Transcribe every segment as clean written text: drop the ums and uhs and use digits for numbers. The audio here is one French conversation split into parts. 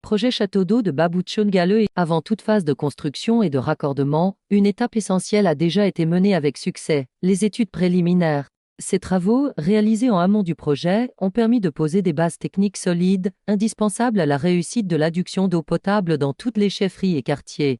projet Château d'eau de Babouchon-Galeu est, avant toute phase de construction et de raccordement, une étape essentielle a déjà été menée avec succès, les études préliminaires. Ces travaux, réalisés en amont du projet, ont permis de poser des bases techniques solides, indispensables à la réussite de l'adduction d'eau potable dans toutes les chefferies et quartiers.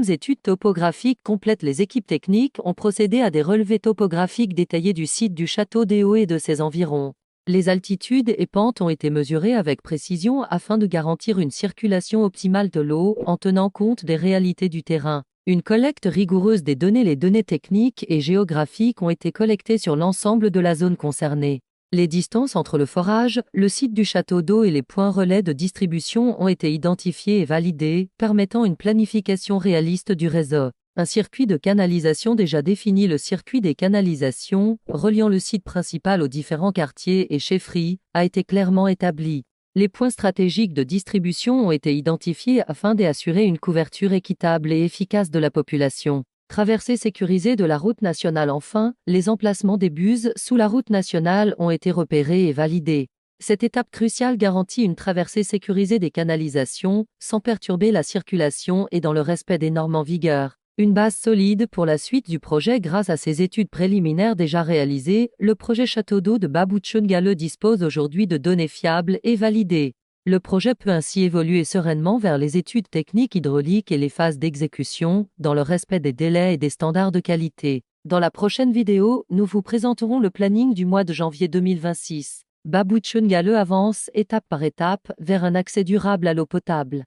Études topographiques complètes. Les équipes techniques ont procédé à des relevés topographiques détaillés du site du château d'Éo et de ses environs. Les altitudes et pentes ont été mesurées avec précision afin de garantir une circulation optimale de l'eau en tenant compte des réalités du terrain. Une collecte rigoureuse des données. Les données techniques et géographiques ont été collectées sur l'ensemble de la zone concernée. Les distances entre le forage, le site du château d'eau et les points relais de distribution ont été identifiés et validés, permettant une planification réaliste du réseau. Un circuit de canalisation déjà défini. Le circuit des canalisations, reliant le site principal aux différents quartiers et chefferies, a été clairement établi. Les points stratégiques de distribution ont été identifiés afin d'assurer une couverture équitable et efficace de la population. Traversée sécurisée de la route nationale. Enfin, les emplacements des buses sous la route nationale ont été repérés et validés. Cette étape cruciale garantit une traversée sécurisée des canalisations, sans perturber la circulation et dans le respect des normes en vigueur. Une base solide pour la suite du projet. Grâce à ces études préliminaires déjà réalisées, le projet Château d'eau de Babouchon-Galeu dispose aujourd'hui de données fiables et validées. Le projet peut ainsi évoluer sereinement vers les études techniques hydrauliques et les phases d'exécution, dans le respect des délais et des standards de qualité. Dans la prochaine vidéo, nous vous présenterons le planning du mois de janvier 2026. Babouchon-Galeu avance, étape par étape, vers un accès durable à l'eau potable.